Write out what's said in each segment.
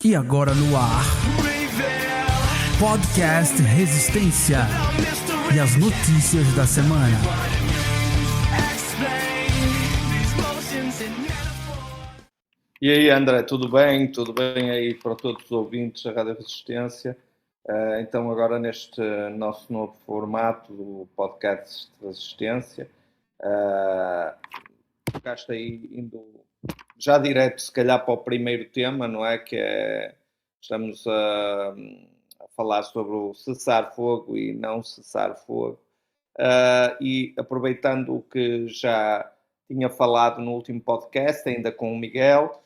E agora no ar, Podcast Resistência e as notícias da semana. E aí, André, tudo bem? Tudo bem aí para todos os ouvintes da Rádio Resistência? Então agora neste nosso novo formato do Podcast Resistência, ficaste aí indo já direto se calhar para o primeiro tema, não é? Que é, estamos a falar sobre o cessar-fogo e não cessar-fogo. E aproveitando o que já tinha falado no último podcast, ainda com o Miguel,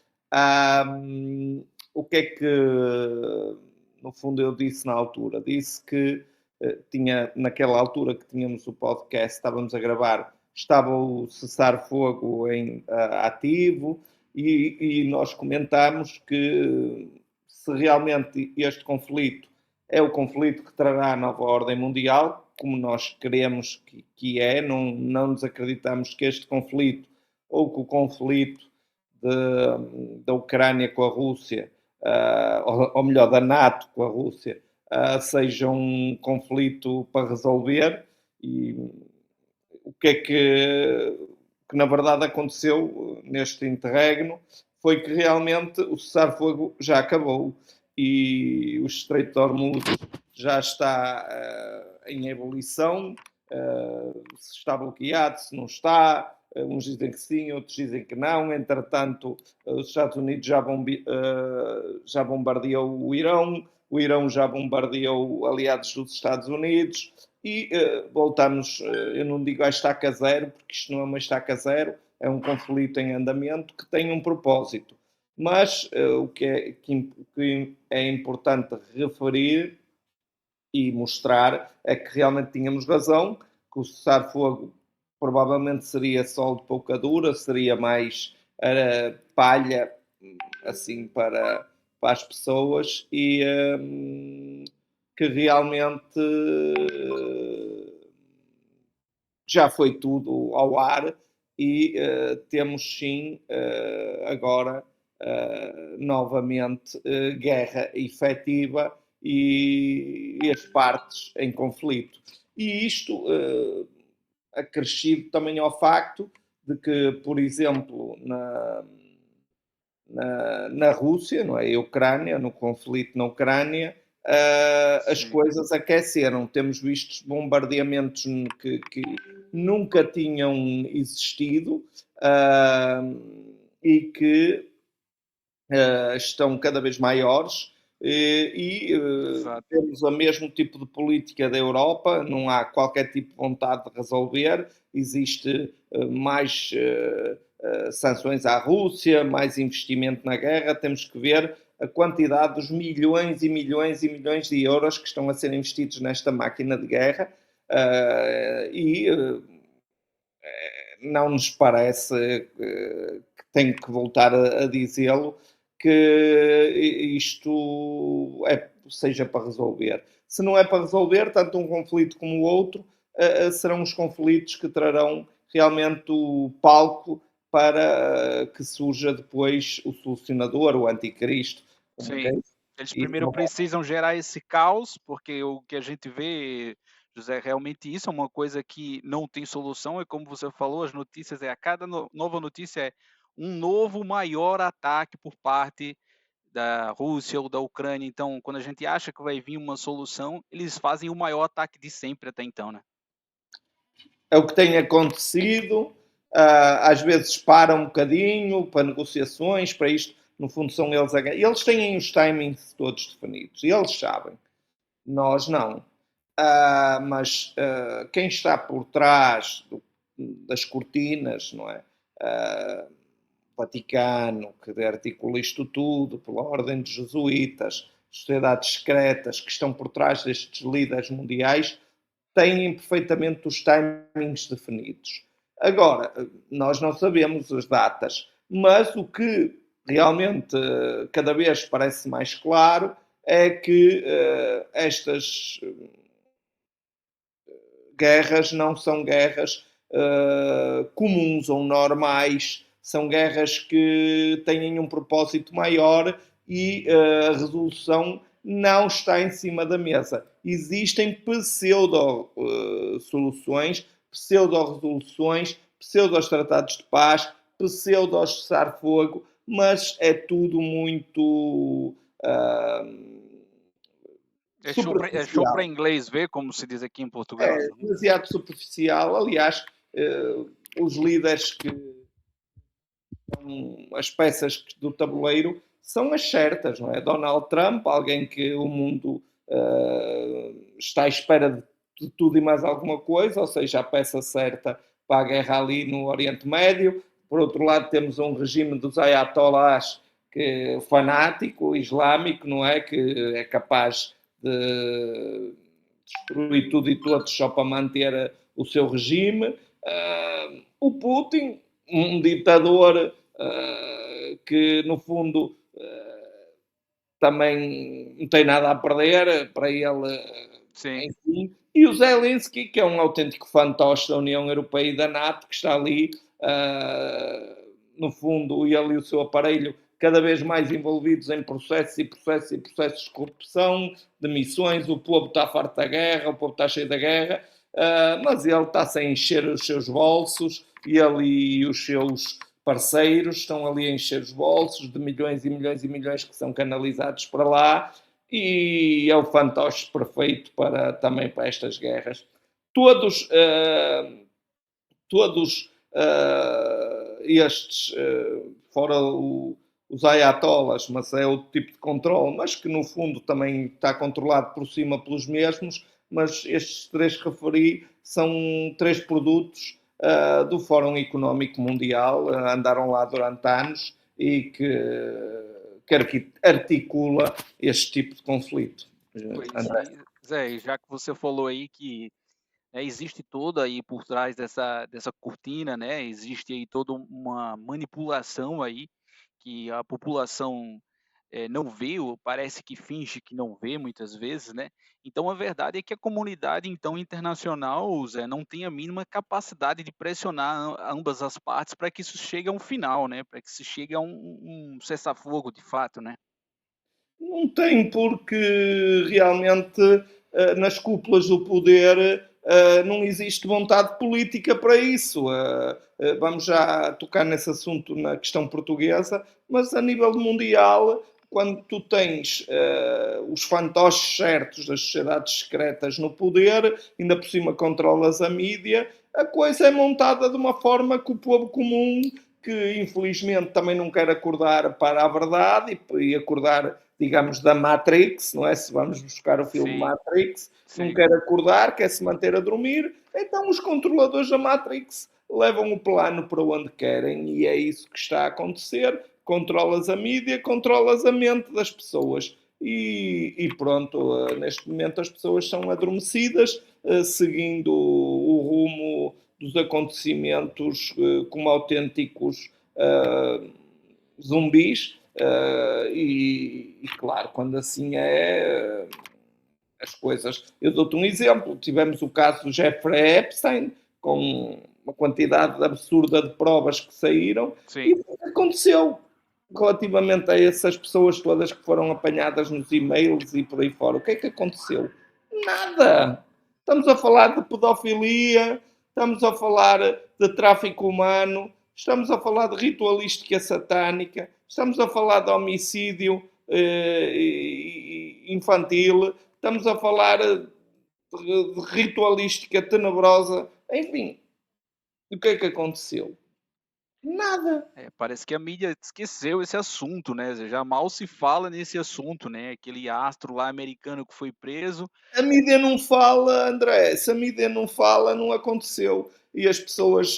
o que é que, no fundo, eu disse na altura? Disse que naquela altura que tínhamos o podcast, estávamos a gravar, estava o cessar-fogo em ativo e nós comentámos que se realmente este conflito é o conflito que trará a nova ordem mundial, como nós queremos que é, não nos acreditamos que este conflito ou que o conflito da Ucrânia com a Rússia, ou melhor, da NATO com a Rússia, seja um conflito para resolver. E o que é que na verdade aconteceu neste interregno foi que realmente o cessar-fogo já acabou e o Estreito de Hormuz já está em ebulição, se está bloqueado, se não está, uns dizem que sim, outros dizem que não. Entretanto, os Estados Unidos já bombardeou o Irão já bombardeou aliados dos Estados Unidos e voltamos, eu não digo a estaca zero, porque isto não é uma estaca zero, é um conflito em andamento que tem um propósito. Mas o que é importante referir e mostrar é que realmente tínhamos razão, que o cessar-fogo provavelmente seria sol de pouca dura, seria mais palha assim para as pessoas e que realmente já foi tudo ao ar e temos sim agora novamente guerra efetiva e as partes em conflito. E isto acrescido também ao facto de que, por exemplo, na Rússia, não é? Ucrânia, no conflito na Ucrânia, as coisas aqueceram. Temos visto bombardeamentos que nunca tinham existido e que estão cada vez maiores e temos o mesmo tipo de política da Europa, não há qualquer tipo de vontade de resolver, existe mais sanções à Rússia, mais investimento na guerra. Temos que ver a quantidade dos milhões e milhões e milhões de euros que estão a ser investidos nesta máquina de guerra não nos parece que tenho que voltar a dizê-lo, que isto seja para resolver. Se não é para resolver, tanto um conflito como o outro serão os conflitos que trarão realmente o palco para que surja depois o solucionador, o anticristo. Sim, eles primeiro precisam gerar esse caos, porque o que a gente vê, José, realmente isso é uma coisa que não tem solução, é como você falou, as notícias, a cada nova notícia é um novo maior ataque por parte da Rússia ou da Ucrânia. Então, quando a gente acha que vai vir uma solução, eles fazem o maior ataque de sempre até então, né? É o que tem acontecido, às vezes param um bocadinho para negociações, para isto, no fundo são eles a ganhar. Eles têm os timings todos definidos, e eles sabem, nós não. Mas quem está por trás das cortinas, não é? Vaticano, que articula isto tudo, pela ordem dos jesuítas, sociedades secretas que estão por trás destes líderes mundiais, têm perfeitamente os timings definidos. Agora, nós não sabemos as datas, mas o que realmente cada vez parece mais claro é que estas guerras não são guerras comuns ou normais, são guerras que têm um propósito maior e a resolução não está em cima da mesa. Existem pseudo-soluções, pseudo-resoluções, pseudo-tratados de paz, pseudo-cessar-fogo, mas é tudo muito É show para superficial. inglês ver, como se diz aqui em Portugal. É demasiado superficial. Aliás, os líderes que são as peças do tabuleiro são as certas, não é? Donald Trump, alguém que o mundo está à espera de tudo e mais alguma coisa, ou seja, a peça certa para a guerra ali no Oriente Médio. Por outro lado, temos um regime dos ayatollahs que fanático, islâmico, não é? Que é capaz de destruir tudo e todos só para manter o seu regime. O Putin, um ditador que, no fundo, também não tem nada a perder, para ele, Sim. enfim. E o Zelensky, que é um autêntico fantoche da União Europeia e da NATO, que está ali, no fundo, ele e o seu aparelho cada vez mais envolvidos em processos de corrupção, de missões. O povo está farto da guerra, o povo está cheio da guerra, mas ele está-se a encher os seus bolsos, ele e os seus parceiros estão ali a encher os bolsos de milhões e milhões e milhões que são canalizados para lá, e é o fantoche perfeito também para estas guerras. Todos estes, fora os ayatollahs, mas é outro tipo de controle, mas que no fundo também está controlado por cima pelos mesmos, mas estes três que referi são três produtos do Fórum Económico Mundial, andaram lá durante anos e que articula este tipo de conflito. Zé, já que você falou aí que existe toda aí por trás dessa cortina, né? Existe aí toda uma manipulação aí que a população não vê, ou parece que finge que não vê muitas vezes, né? Então a verdade é que a comunidade então internacional, Zé, não tem a mínima capacidade de pressionar ambas as partes para que isso chegue a um final, né? Para que se chegue a um cessar-fogo de fato, né? Não tem, porque realmente nas cúpulas do poder não existe vontade política para isso. Vamos já tocar nesse assunto na questão portuguesa, mas a nível mundial, quando tu tens os fantoches certos das sociedades secretas no poder, ainda por cima controlas a mídia, a coisa é montada de uma forma que o povo comum, que infelizmente também não quer acordar para a verdade e acordar, digamos, da Matrix, não é? Se vamos buscar o filme Sim, Matrix, sim. não quer acordar, quer se manter a dormir, então os controladores da Matrix levam o plano para onde querem, e é isso que está a acontecer. Controlas a mídia, controlas a mente das pessoas. E pronto, neste momento as pessoas são adormecidas, seguindo o rumo dos acontecimentos como autênticos zumbis. E claro, quando assim as coisas. Eu dou-te um exemplo. Tivemos o caso do Jeffrey Epstein, com uma quantidade absurda de provas que saíram. Sim. E o que aconteceu relativamente a essas pessoas todas que foram apanhadas nos e-mails e por aí fora? O que é que aconteceu? Nada. Estamos a falar de pedofilia, estamos a falar de tráfico humano, estamos a falar de ritualística satânica, estamos a falar de homicídio infantil, estamos a falar de ritualística tenebrosa. Enfim, o que é que aconteceu? Nada. Parece que a mídia esqueceu esse assunto, né? Já mal se fala nesse assunto, né? Aquele astro lá americano que foi preso. A mídia não fala, André. Se a mídia não fala, não aconteceu. E as pessoas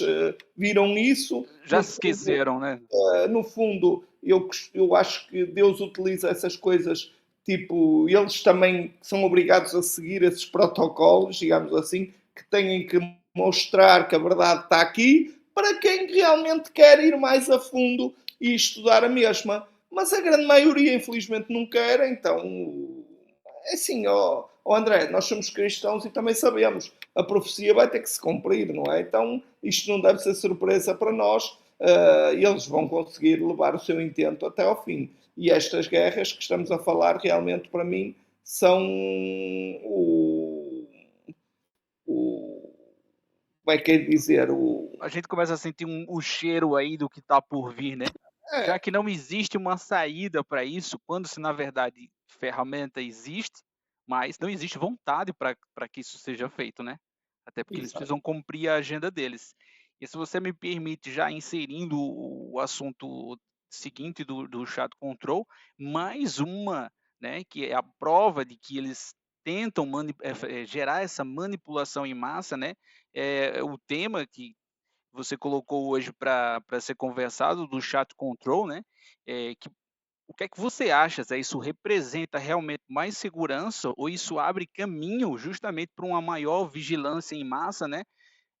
viram isso. Já se esqueceram, né? No fundo, eu acho que Deus utiliza essas coisas, tipo, eles também são obrigados a seguir esses protocolos, digamos assim, que têm que mostrar que a verdade está aqui para quem realmente quer ir mais a fundo e estudar a mesma. Mas a grande maioria, infelizmente, não quer, então é assim, André, nós somos cristãos e também sabemos, a profecia vai ter que se cumprir, não é? Então isto não deve ser surpresa para nós, eles vão conseguir levar o seu intento até ao fim. E estas guerras que estamos a falar realmente, para mim, são como é que é de dizer? A gente começa a sentir o cheiro aí do que está por vir, né? Já É, que não existe uma saída para isso, quando se na verdade ferramenta existe, mas não existe vontade para que isso seja feito, né? Até porque eles exato. precisam cumprir a agenda deles. E se você me permite, já inserindo o assunto seguinte do chat control, mais uma, né, que é a prova de que eles tentam gerar essa manipulação em massa, né? É o tema que você colocou hoje para ser conversado do chat control, né? O que é que você acha? Se isso representa realmente mais segurança ou isso abre caminho justamente para uma maior vigilância em massa, né?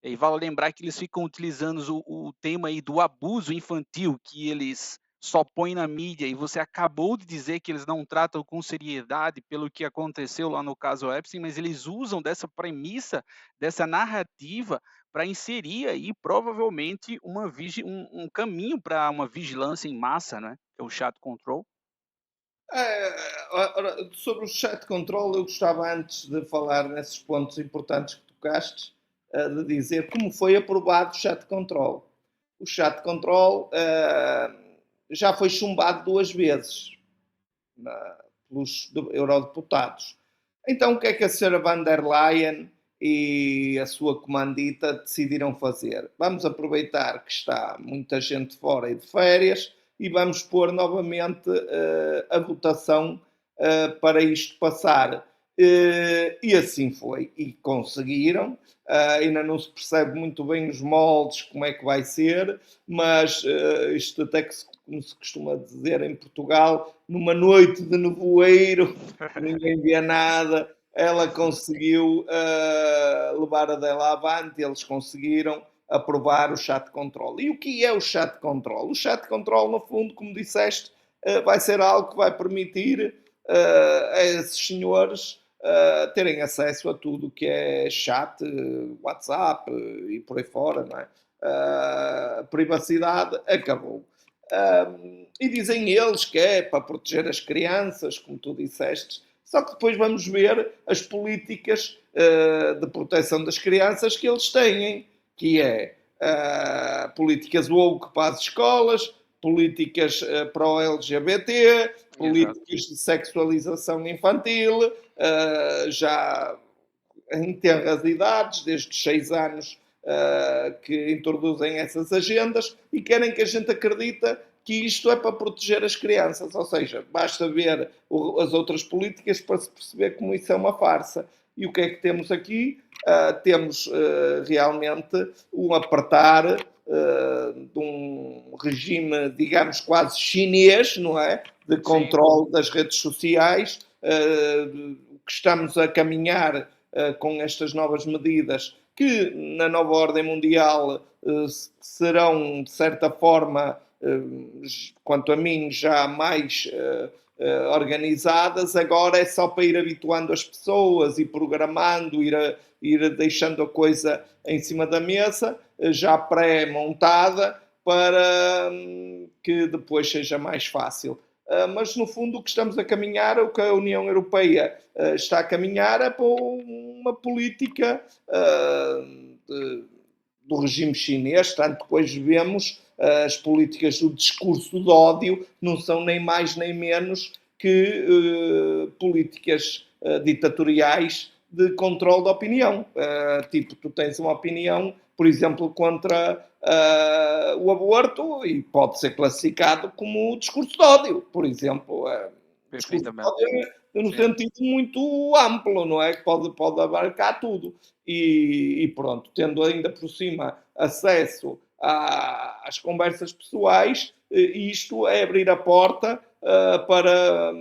E vale lembrar que eles ficam utilizando o tema aí do abuso infantil, que eles só põem na mídia, e você acabou de dizer que eles não tratam com seriedade pelo que aconteceu lá no caso Epstein, mas eles usam dessa premissa, dessa narrativa, para inserir aí provavelmente um caminho para uma vigilância em massa, né? Que é o chat control. Ora, sobre o chat control, eu gostava, antes de falar nesses pontos importantes que tocaste, de dizer como foi aprovado o chat control. O chat control já foi chumbado 2 vezes pelos eurodeputados. Então, o que é que a senhora van der Leyen e a sua comandita decidiram fazer? Vamos aproveitar que está muita gente fora e de férias e vamos pôr novamente a votação para isto passar. E assim foi. E conseguiram. Ainda não se percebe muito bem os moldes, como é que vai ser, mas isto até que, como se costuma dizer em Portugal, numa noite de nevoeiro, ninguém via nada, ela conseguiu levar a dela avante, eles conseguiram aprovar o chat control. E o que é o chat control? O chat control, no fundo, como disseste, vai ser algo que vai permitir a esses senhores terem acesso a tudo que é chat, WhatsApp e por aí fora, não é? A privacidade acabou. E dizem eles que é para proteger as crianças, como tu disseste, só que depois vamos ver as políticas de proteção das crianças que eles têm, que é políticas woke para as escolas, políticas para o LGBT, Exato. políticas de sexualização infantil, já em tenras idades, desde os 6 anos, que introduzem essas agendas e querem que a gente acredita que isto é para proteger as crianças. Ou seja, basta ver as outras políticas para se perceber como isso é uma farsa. E o que é que temos aqui? Temos realmente um apertar de um regime, digamos, quase chinês, não é? De controle das redes sociais, que estamos a caminhar com estas novas medidas, que na nova ordem mundial serão, de certa forma, quanto a mim, já mais organizadas. Agora é só para ir habituando as pessoas e programando, ir deixando a coisa em cima da mesa, já pré-montada, para que depois seja mais fácil. Mas no fundo o que estamos a caminhar, o que a União Europeia está a caminhar, é para uma política do regime chinês, tanto que hoje vemos as políticas do discurso de ódio não são nem mais nem menos que políticas ditatoriais de controle da opinião. Tipo, tu tens uma opinião, por exemplo, contra o aborto e pode ser classificado como discurso de ódio, por exemplo. Discurso de ódio no sentido muito amplo, não é? Que pode abarcar tudo. E pronto, tendo ainda por cima acesso às conversas pessoais, isto é abrir a porta para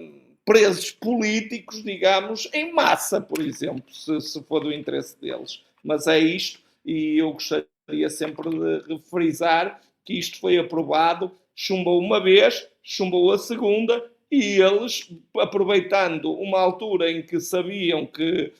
presos políticos, digamos, em massa, por exemplo, se for do interesse deles. Mas é isto, e eu gostaria sempre de frisar que isto foi aprovado, chumbou uma vez, chumbou a segunda, e eles, aproveitando uma altura em que sabiam que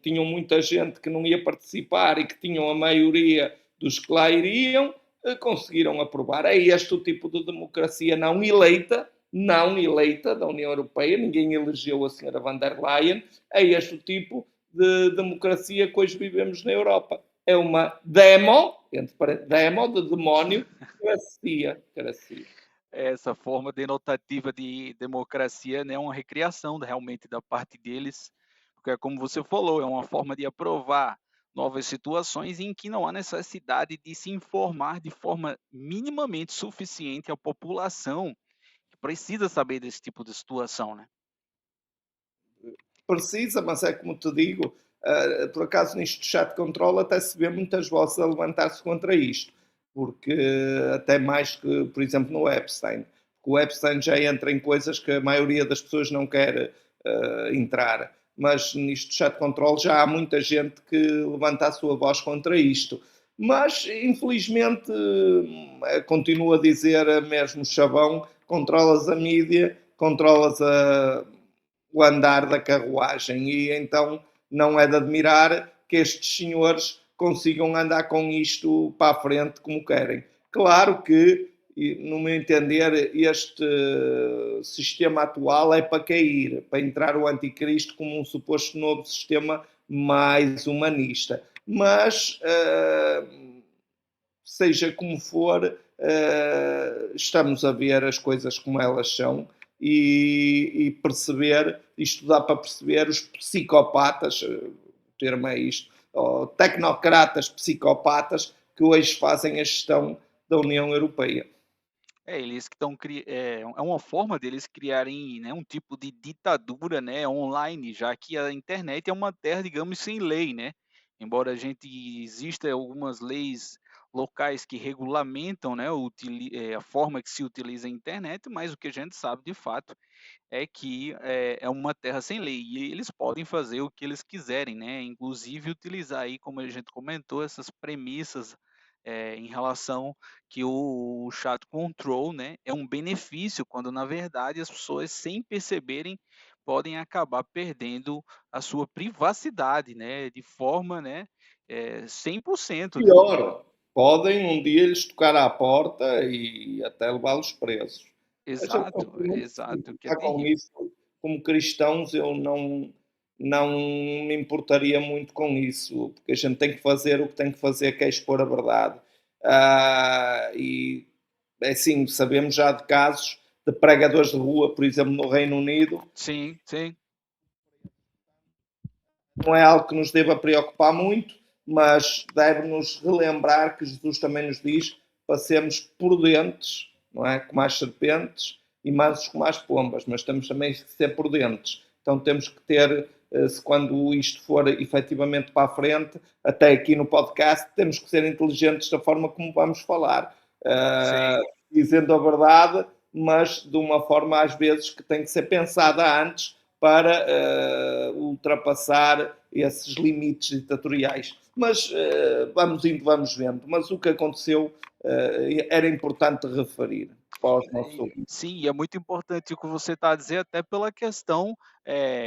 tinham muita gente que não ia participar e que tinham a maioria dos que lá iriam, conseguiram aprovar. É este o tipo de democracia não eleita da União Europeia, ninguém elegeu a senhora van der Leyen, é este o tipo de democracia que hoje vivemos na Europa. É uma demo de demónio, cracia. Essa forma denotativa de democracia, né, é uma recriação realmente da parte deles, porque é como você falou, é uma forma de aprovar novas situações em que não há necessidade de se informar de forma minimamente suficiente à população que precisa saber desse tipo de situação, né? Precisa, mas é como te digo, por acaso nisto de chat control até se vê muitas vozes a levantar-se contra isto, porque até mais que, por exemplo, no Epstein, o Epstein já entra em coisas que a maioria das pessoas não quer entrar, mas nisto de chat control já há muita gente que levanta a sua voz contra isto. Mas, infelizmente, continuo a dizer mesmo chavão, controlas a mídia, controlas o andar da carruagem e então não é de admirar que estes senhores consigam andar com isto para a frente como querem. Claro que, no meu entender, este sistema atual é para cair, para entrar o anticristo como um suposto novo sistema mais humanista. Mas, seja como for, estamos a ver as coisas como elas são e perceber, isto dá para perceber os psicopatas, o termo é isto, tecnocratas psicopatas que hoje fazem a gestão da União Europeia. Eles que estão é uma forma deles criarem, né, um tipo de ditadura, né, online, já que a internet é uma terra, digamos, sem lei, né? Embora a gente exista algumas leis locais que regulamentam, né, a forma que se utiliza a internet, mas o que a gente sabe de fato é que é uma terra sem lei e eles podem fazer o que eles quiserem, né? Inclusive utilizar aí, como a gente comentou, essas premissas em relação que o chat control, né, é um benefício, quando na verdade as pessoas, sem perceberem, podem acabar perdendo a sua privacidade, né, de forma, né, 100%, né? Pior, podem um dia lhes tocar à porta e até levá-los presos. A gente não Exato, não se exato, que é importar com terrível. isso. Como cristãos, eu não me importaria muito com isso, porque a gente tem que fazer o que tem que fazer, que é expor a verdade. E é assim, sabemos já de casos de pregadores de rua, por exemplo, no Reino Unido. Sim, sim. Não é algo que nos deva preocupar muito, mas deve-nos relembrar que Jesus também nos diz para sermos prudentes, não é? Como as serpentes e mansos como as pombas, mas temos também que ser prudentes. Então temos que ter, se quando isto for efetivamente para a frente, até aqui no podcast, temos que ser inteligentes da forma como vamos falar, Sim. dizendo a verdade, mas de uma forma às vezes que tem que ser pensada antes para ultrapassar esses limites ditatoriais. Mas vamos indo, vamos vendo. Mas o que aconteceu era importante referir para os nossos ouvintes. Sim, e é muito importante o que você está a dizer, até pela questão,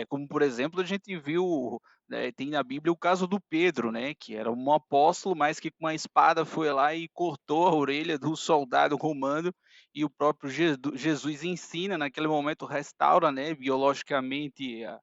como por exemplo, a gente viu, né, tem na Bíblia o caso do Pedro, né, que era um apóstolo, mas que com uma espada foi lá e cortou a orelha do soldado romano, e o próprio Jesus ensina, naquele momento restaura, né, biologicamente a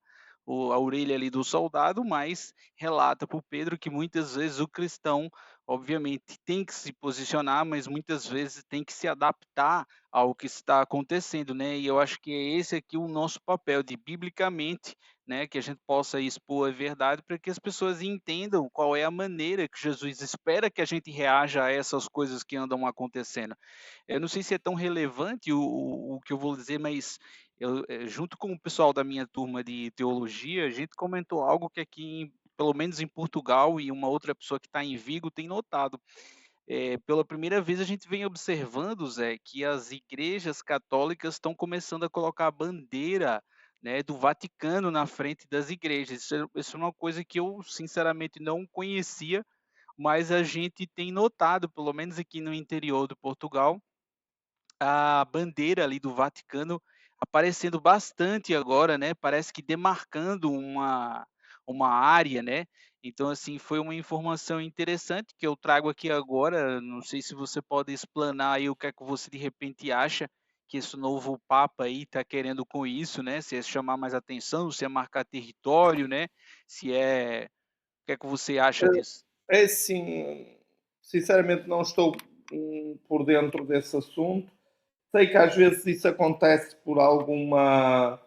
orelha ali do soldado, mas relata para o Pedro que muitas vezes o cristão, obviamente, tem que se posicionar, mas muitas vezes tem que se adaptar ao que está acontecendo, né? E eu acho que é esse aqui o nosso papel, de biblicamente, né, que a gente possa expor a verdade para que as pessoas entendam qual é a maneira que Jesus espera que a gente reaja a essas coisas que andam acontecendo. Eu não sei se é tão relevante o que eu vou dizer, mas junto com o pessoal da minha turma de teologia, a gente comentou algo que aqui, pelo menos em Portugal, e uma outra pessoa que está em Vigo tem notado. Pela primeira vez a gente vem observando, Zé, que as igrejas católicas estão começando a colocar a bandeira, né, do Vaticano na frente das igrejas. Isso é uma coisa que eu, sinceramente, não conhecia, mas a gente tem notado, pelo menos aqui no interior de Portugal, a bandeira ali do Vaticano aparecendo bastante agora, né? Parece que demarcando uma área, né? Então, assim, foi uma informação interessante que eu trago aqui agora. Não sei se você pode explanar aí o que é que você de repente acha que esse novo Papa aí está querendo com isso, né? Se é chamar mais atenção, se é marcar território, né? Se é. O que é que você acha disso? É assim, sinceramente não estou por dentro desse assunto. Sei que às vezes isso acontece por alguma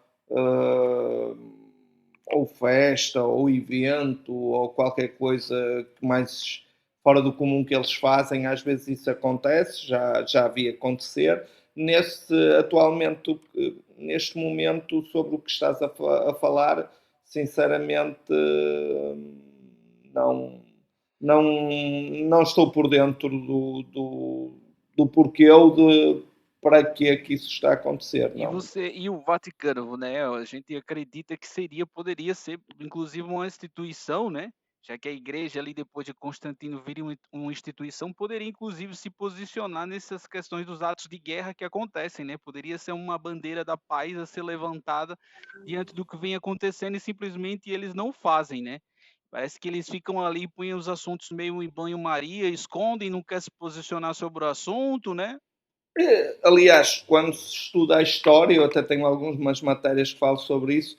ou festa, ou evento, ou qualquer coisa que mais fora do comum que eles fazem, às vezes isso acontece, já havia acontecer. Atualmente, neste momento, sobre o que estás a falar, sinceramente, não, não, não estou por dentro do porquê ou de para que é que isso está a acontecer, não. E o Vaticano, né, a gente acredita que poderia ser inclusive uma instituição, né, já que a igreja ali depois de Constantino vira uma instituição, poderia inclusive se posicionar nessas questões dos atos de guerra que acontecem, né, poderia ser uma bandeira da paz a ser levantada diante do que vem acontecendo e simplesmente eles não fazem, né. Parece que eles ficam ali, põem os assuntos meio em banho-maria, escondem, não quer se posicionar sobre o assunto, né. Aliás, quando se estuda a história, eu até tenho algumas matérias que falam sobre isso,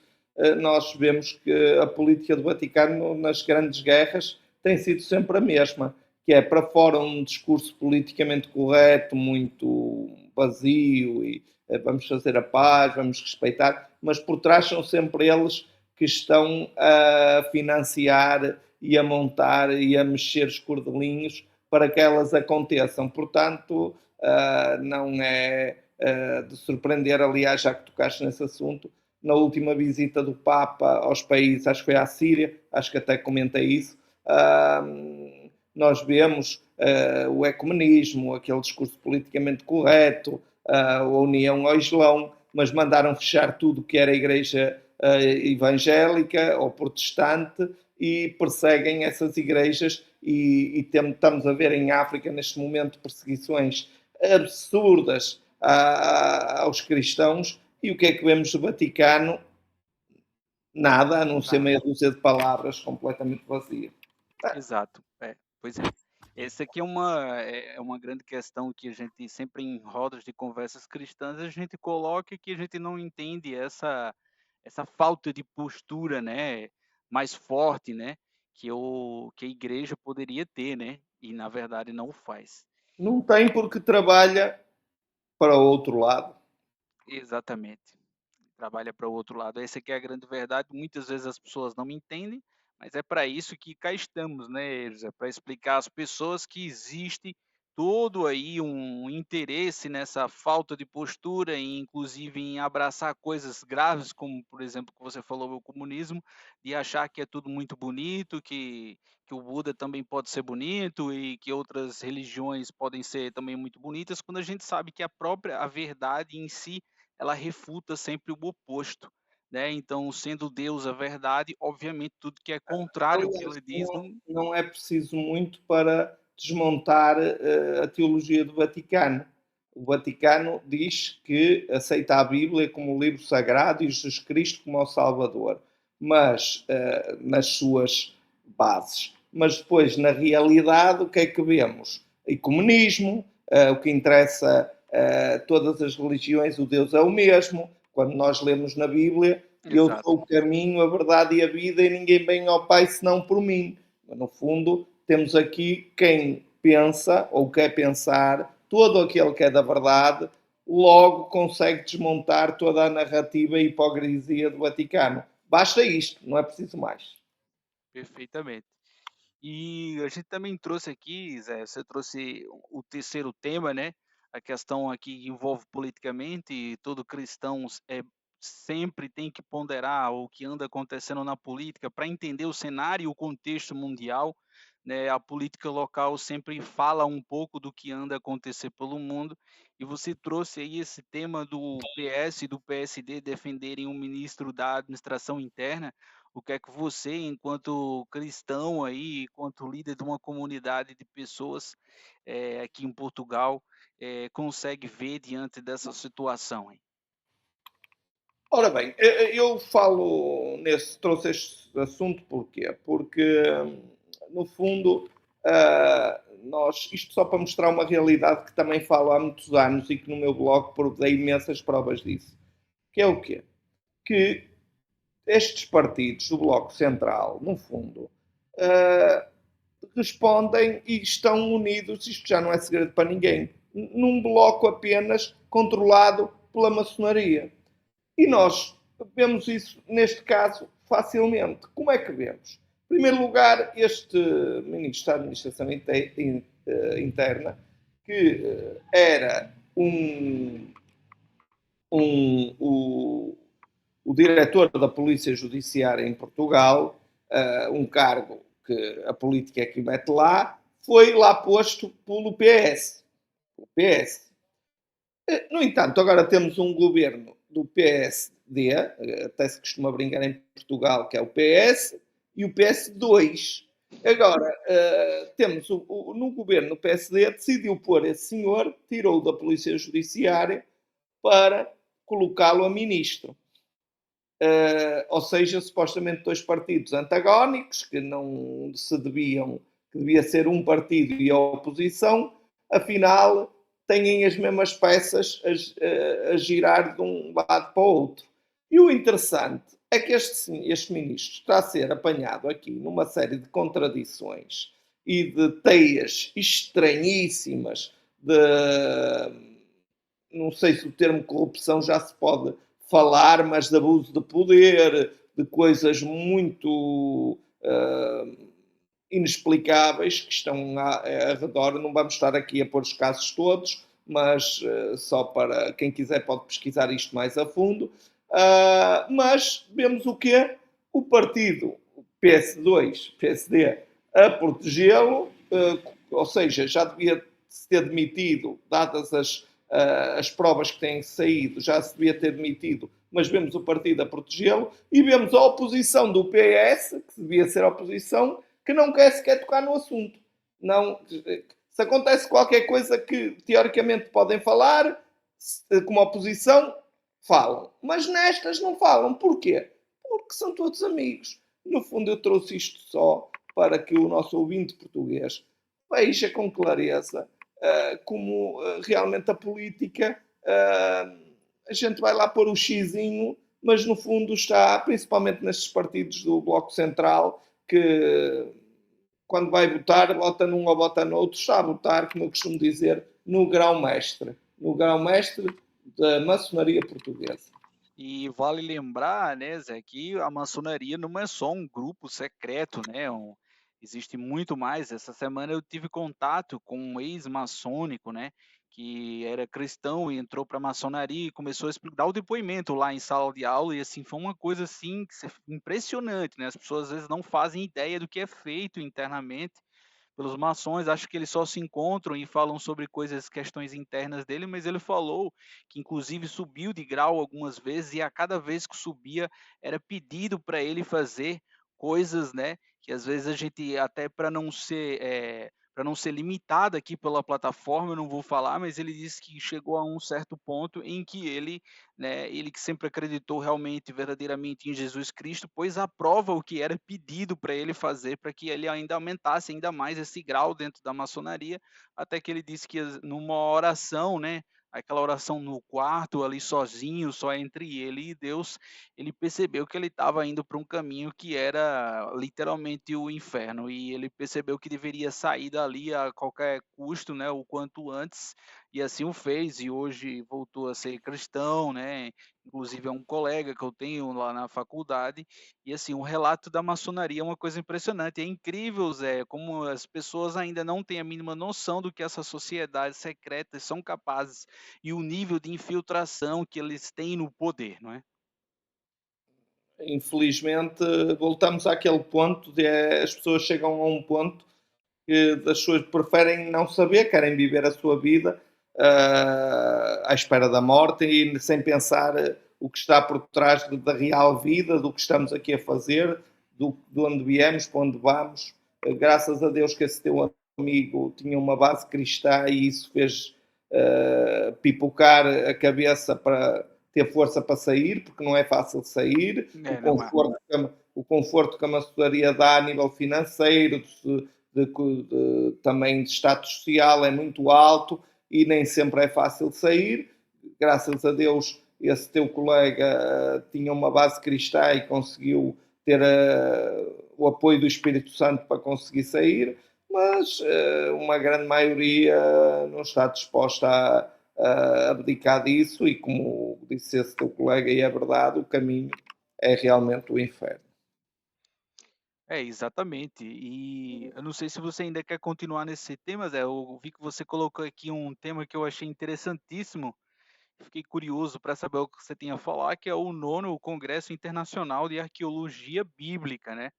nós vemos que a política do Vaticano nas grandes guerras tem sido sempre a mesma, que é para fora um discurso politicamente correto, muito vazio e vamos fazer a paz, vamos respeitar, mas por trás são sempre eles que estão a financiar e a montar e a mexer os cordelinhos para que elas aconteçam. Portanto, não é de surpreender, aliás, já que tocaste nesse assunto, na última visita do Papa aos países, acho que foi à Síria, acho que até comentei isso, nós vemos o ecumenismo, aquele discurso politicamente correto, a união ao Islão, mas mandaram fechar tudo que era a igreja evangélica ou protestante e perseguem essas igrejas e estamos a ver em África neste momento perseguições absurdas aos cristãos. E o que é que vemos do Vaticano? Nada, a não ser Nada. meia dúzia de palavras completamente vazias. Exato, pois é. Essa aqui é uma grande questão que a gente sempre em rodas de conversas cristãs, a gente coloca que a gente não entende essa falta de postura, né, mais forte, né, que a igreja poderia ter, né, e na verdade não o faz. Não tem porque trabalha para o outro lado. Exatamente. Trabalha para o outro lado. Essa aqui é a grande verdade. Muitas vezes as pessoas não me entendem, mas é para isso que cá estamos, né, José? Para explicar às pessoas que existe todo aí um interesse nessa falta de postura, e inclusive em abraçar coisas graves, como por exemplo que você falou, o comunismo, de achar que é tudo muito bonito, que o Buda também pode ser bonito e que outras religiões podem ser também muito bonitas, quando a gente sabe que a verdade em si ela refuta sempre o oposto, né? Então, sendo Deus a verdade, obviamente tudo que é contrário ao que Aliás, ele diz não. não é preciso muito para desmontar a teologia do Vaticano. O Vaticano diz que aceita a Bíblia como livro sagrado e Jesus Cristo como o Salvador, mas nas suas bases. Mas depois, na realidade, o que é que vemos? Ecumenismo, o que interessa a todas as religiões, o Deus é o mesmo. Quando nós lemos na Bíblia, eu Exato. sou o caminho, a verdade e a vida, e ninguém vem ao Pai senão por mim. No fundo, temos aqui quem pensa ou quer pensar, todo aquele que é da verdade, logo consegue desmontar toda a narrativa e hipocrisia do Vaticano. Basta isto, não é preciso mais. Perfeitamente. E a gente também trouxe aqui, Zé, você trouxe o terceiro tema, né? A questão aqui que envolve politicamente, e todo cristão sempre tem que ponderar o que anda acontecendo na política para entender o cenário e o contexto mundial, né? A política local sempre fala um pouco do que anda a acontecer pelo mundo, e você trouxe aí esse tema do PS e do PSD defenderem um ministro da administração interna. O que é que você, enquanto cristão aí, enquanto líder de uma comunidade de pessoas aqui em Portugal, consegue ver diante dessa situação, hein? Ora bem, eu falo trouxe este assunto porquê? Porque, no fundo, isto só para mostrar uma realidade que também falo há muitos anos e que no meu blog dei imensas provas disso. Que é o quê? Que estes partidos do Bloco Central, no fundo, respondem e estão unidos, isto já não é segredo para ninguém, num bloco apenas controlado pela maçonaria. E nós vemos isso, neste caso, facilmente. Como é que vemos? Em primeiro lugar, este Ministro da Administração Interna, que era o diretor da Polícia Judiciária em Portugal, um cargo que a política é que mete lá, foi lá posto pelo PS. O PS. No entanto, agora temos um governo do PSD, até se costuma brincar em Portugal, que é o PS, e o PS2. Agora, temos no governo do PSD, decidiu pôr esse senhor, tirou da Polícia Judiciária para colocá-lo a ministro. Ou seja, supostamente dois partidos antagónicos, que não se deviam, que devia ser um partido e a oposição, afinal têm as mesmas peças a girar de um lado para o outro. E o interessante é que este ministro está a ser apanhado aqui numa série de contradições e de teias estranhíssimas de... Não sei se o termo corrupção já se pode falar, mas de abuso de poder, de coisas muito inexplicáveis que estão ao redor. Não vamos estar aqui a pôr os casos todos, mas só para quem quiser pode pesquisar isto mais a fundo. Mas vemos o quê? O partido PS2, PSD, a protegê-lo, ou seja, já devia ter demitido, dadas as provas que têm saído, já se devia ter demitido, mas vemos o partido a protegê-lo e vemos a oposição do PS, que devia ser a oposição, que não quer sequer tocar no assunto. Não, se acontece qualquer coisa que teoricamente podem falar, como oposição, falam. Mas nestas não falam. Porquê? Porque são todos amigos. No fundo, eu trouxe isto só para que o nosso ouvinte português veja com clareza como realmente a política, a gente vai lá pôr o xizinho, mas no fundo está, principalmente nestes partidos do Bloco Central, que quando vai votar, vota num ou vota no outro, está a votar, como eu costumo dizer, no grão-mestre da maçonaria portuguesa. E vale lembrar, né, Zé, que a maçonaria não é só um grupo secreto, né? Existe muito mais. Essa semana eu tive contato com um ex-maçônico, né, que era cristão e entrou para a maçonaria e começou a dar o depoimento lá em sala de aula e assim foi uma coisa assim impressionante, né? As pessoas às vezes não fazem ideia do que é feito internamente pelos maçons, acho que eles só se encontram e falam sobre coisas, questões internas dele, mas ele falou que inclusive subiu de grau algumas vezes e a cada vez que subia era pedido para ele fazer coisas, né, que às vezes a gente até para não ser limitado aqui pela plataforma, eu não vou falar, mas ele disse que chegou a um certo ponto em que ele, né, ele que sempre acreditou realmente, verdadeiramente em Jesus Cristo, pois aprova o que era pedido para ele fazer, para que ele ainda aumentasse ainda mais esse grau dentro da maçonaria, até que ele disse que numa oração, né, aquela oração no quarto ali sozinho, só entre ele e Deus, ele percebeu que ele estava indo para um caminho que era literalmente o inferno e ele percebeu que deveria sair dali a qualquer custo, né, o quanto antes, e assim o fez e hoje voltou a ser cristão, né? Inclusive é um colega que eu tenho lá na faculdade e assim o relato da maçonaria é uma coisa impressionante, é incrível, Zé, como as pessoas ainda não têm a mínima noção do que essas sociedades secretas são capazes e o nível de infiltração que eles têm no poder, não é? Infelizmente, voltamos àquele ponto de as pessoas chegam a um ponto que as pessoas preferem não saber, querem viver a sua vida à espera da morte e sem pensar o que está por trás da real vida, do que estamos aqui a fazer, de onde viemos, para onde vamos. Graças a Deus que esse teu amigo tinha uma base cristã e isso fez pipocar a cabeça para ter força para sair, porque não é fácil sair, o conforto que a maçonaria dá a nível financeiro, também de status social é muito alto e nem sempre é fácil sair. Graças a Deus, esse teu colega tinha uma base cristã e conseguiu ter o apoio do Espírito Santo para conseguir sair, mas uma grande maioria não está disposta a abdicar disso e, como disse esse teu colega, e é verdade, o caminho é realmente o inferno. Exatamente. E eu não sei se você ainda quer continuar nesse tema, Zé. Eu vi que você colocou aqui um tema que eu achei interessantíssimo. Fiquei curioso para saber o que você tinha a falar, que é o 9º Congresso Internacional de Arqueologia Bíblica, né?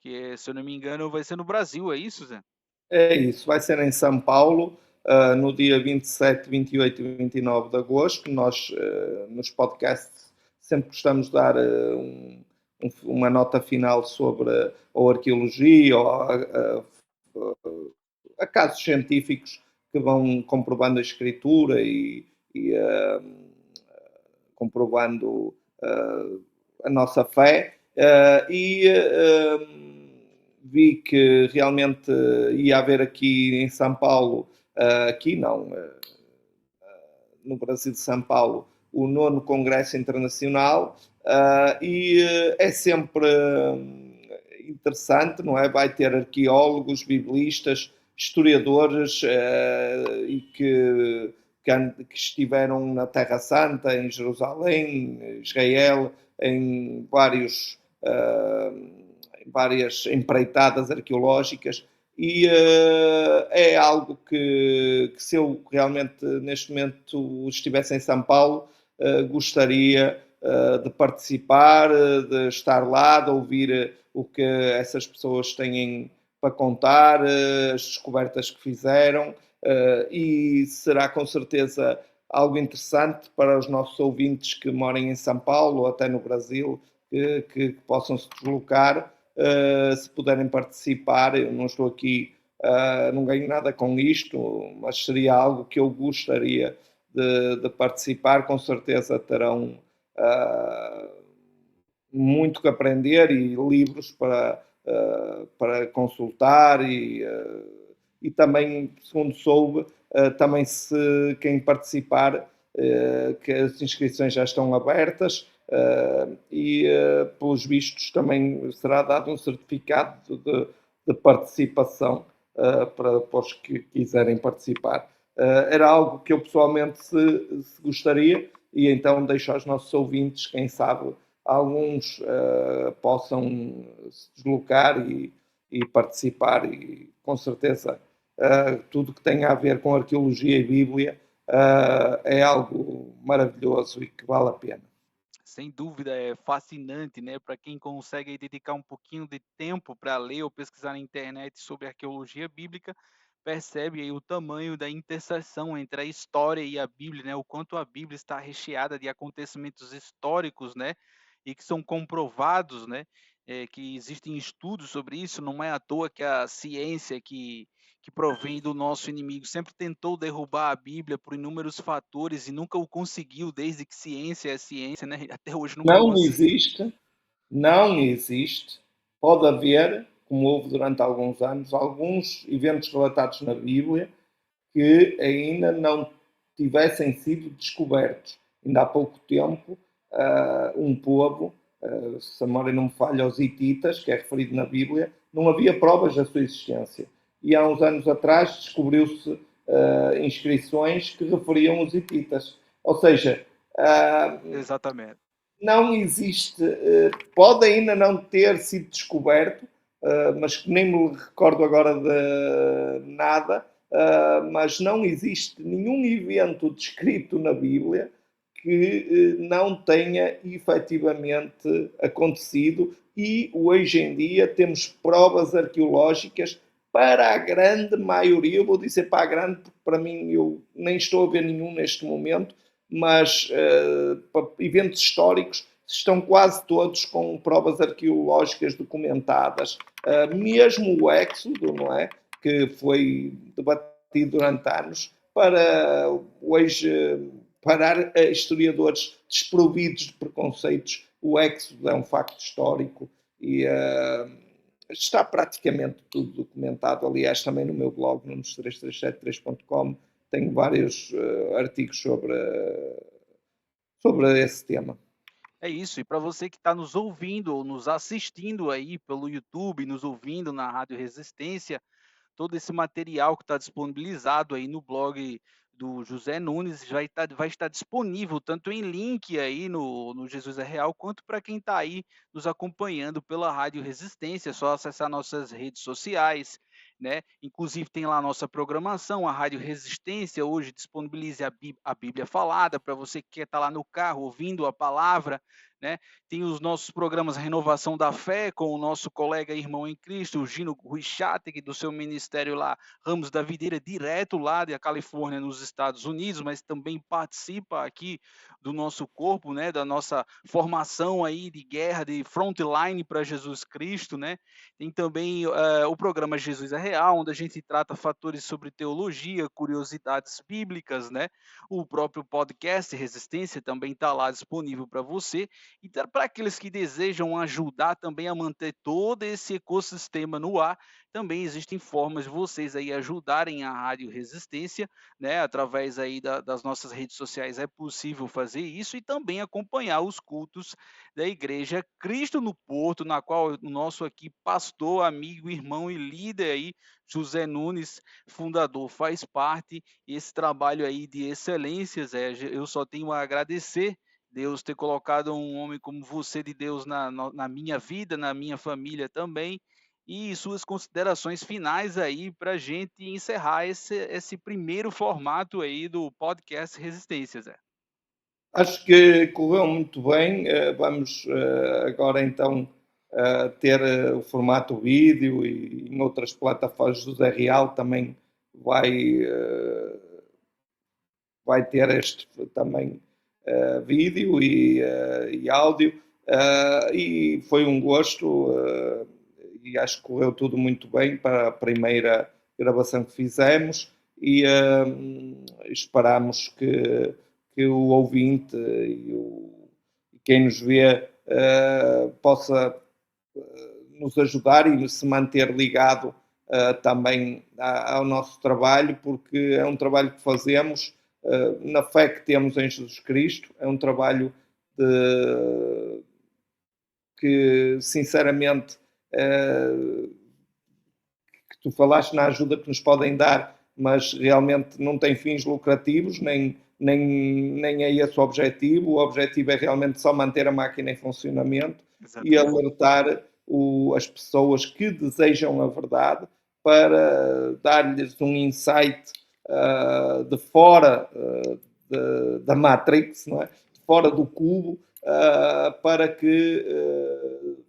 Que, se eu não me engano, vai ser no Brasil, é isso, Zé? É isso, vai ser em São Paulo, no dia 27, 28 e 29 de agosto. Nós, nos podcasts, sempre gostamos de dar uma nota final sobre a arqueologia ou a casos científicos que vão comprovando a escritura e comprovando a nossa fé. Vi que realmente ia haver aqui em São Paulo, aqui não, no Brasil de São Paulo, o 9º Congresso Internacional, é sempre interessante, não é? Vai ter arqueólogos, biblistas, historiadores e que estiveram na Terra Santa, em Jerusalém, em Israel, em várias empreitadas arqueológicas, e é algo que se eu realmente neste momento estivesse em São Paulo, gostaria de participar, de estar lá, de ouvir o que essas pessoas têm para contar, as descobertas que fizeram, e será com certeza algo interessante para os nossos ouvintes que morem em São Paulo ou até no Brasil, que possam se deslocar. Se puderem participar, eu não estou aqui, não ganho nada com isto, mas seria algo que eu gostaria de participar. Com certeza terão muito que aprender e livros para consultar e também, segundo soube, também se quem participar, que as inscrições já estão abertas, pelos vistos também será dado um certificado de participação para os que quiserem participar. Era algo que eu pessoalmente se gostaria, e então deixo aos nossos ouvintes, quem sabe alguns possam se deslocar e participar, e com certeza tudo que tem a ver com arqueologia e Bíblia é algo maravilhoso e que vale a pena. Sem dúvida, é fascinante, né? Para quem consegue dedicar um pouquinho de tempo para ler ou pesquisar na internet sobre arqueologia bíblica, percebe aí o tamanho da interseção entre a história e a Bíblia, né? O quanto a Bíblia está recheada de acontecimentos históricos, né? E que são comprovados, né? Que existem estudos sobre isso. Não é à toa que a ciência que provém do nosso inimigo sempre tentou derrubar a Bíblia por inúmeros fatores e nunca o conseguiu, desde que ciência é ciência, né? Até hoje nunca Não conseguiu. existe, não existe. Pode haver, como houve durante alguns anos, alguns eventos relatados na Bíblia que ainda não tivessem sido descobertos. Ainda há pouco tempo, um povo, se a memória não me falha, os hititas, que é referido na Bíblia, não havia provas da sua existência. E há uns anos atrás descobriu-se inscrições que referiam os hititas. Ou seja, Exatamente. não existe, pode ainda não ter sido descoberto, mas nem me recordo agora de nada, mas não existe nenhum evento descrito na Bíblia que não tenha efetivamente acontecido, e hoje em dia temos provas arqueológicas para a grande maioria. Eu vou dizer para a grande, porque para mim eu nem estou a ver nenhum neste momento, mas eventos históricos estão quase todos com provas arqueológicas documentadas. Mesmo o Éxodo, não é? Que foi debatido durante anos, para hoje parar a historiadores desprovidos de preconceitos. O Éxodo é um facto histórico e está praticamente tudo documentado. Aliás, também no meu blog, no 3373.com, tenho vários artigos sobre esse tema. É isso, e para você que está nos ouvindo ou nos assistindo aí pelo YouTube, nos ouvindo na Rádio Resistência, todo esse material que está disponibilizado aí no blog do José Nunes vai estar disponível tanto em link aí no Jesus é Real, quanto para quem está aí nos acompanhando pela Rádio Resistência. É só acessar nossas redes sociais, né? Inclusive tem lá a nossa programação, a Rádio Resistência hoje disponibiliza a Bíblia falada para você que quer estar lá no carro ouvindo a palavra, né? Tem os nossos programas Renovação da Fé, com o nosso colega e irmão em Cristo, o Gino Ruichateg, do seu ministério lá, Ramos da Videira, direto lá da Califórnia, nos Estados Unidos, mas também participa aqui do nosso corpo, né, da nossa formação aí de guerra, de frontline para Jesus Cristo, né? Tem também o programa Jesus é Real, onde a gente trata fatores sobre teologia, curiosidades bíblicas, né? O próprio podcast Resistência também está lá disponível para você. Então, para aqueles que desejam ajudar também a manter todo esse ecossistema no ar, também existem formas de vocês aí ajudarem a Rádio Resistência, né? Através aí das nossas redes sociais é possível fazer isso e também acompanhar os cultos da Igreja Cristo no Porto, na qual o nosso aqui pastor, amigo, irmão e líder aí, José Nunes, fundador, faz parte. Esse trabalho aí de excelência, Zé, eu só tenho a agradecer Deus ter colocado um homem como você de Deus na minha vida, na minha família também, e suas considerações finais aí para a gente encerrar esse primeiro formato aí do podcast Resistência, Zé. Acho que correu muito bem. Vamos agora então ter o formato vídeo e em outras plataformas do Zé Real também vai ter este também vídeo e áudio. E foi um gosto e acho que correu tudo muito bem para a primeira gravação que fizemos e esperamos que o ouvinte e quem nos vê possa nos ajudar e se manter ligado também ao nosso trabalho, porque é um trabalho que fazemos na fé que temos em Jesus Cristo. É um trabalho que sinceramente que tu falaste na ajuda que nos podem dar, mas realmente não tem fins lucrativos, nem é esse o objetivo. O objetivo é realmente só manter a máquina em funcionamento. Exatamente. E alertar as pessoas que desejam a verdade para dar-lhes um insight de fora da Matrix, não é? De fora do cubo, para que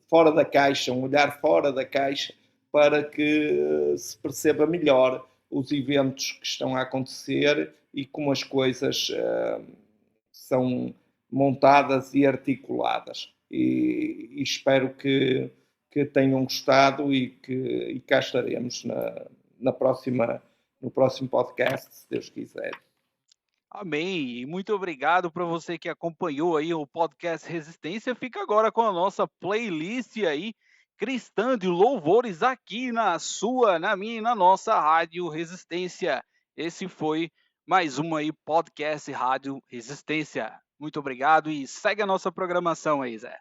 fora da caixa, um olhar fora da caixa, para que se perceba melhor os eventos que estão a acontecer e como as coisas são montadas e articuladas. E espero que tenham gostado e cá estaremos no próximo podcast, se Deus quiser. Amém. E muito obrigado para você que acompanhou aí o podcast Resistência. Fica agora com a nossa playlist aí cristã de louvores aqui na minha e na nossa Rádio Resistência. Esse foi mais um aí podcast Rádio Resistência. Muito obrigado e segue a nossa programação aí, Zé.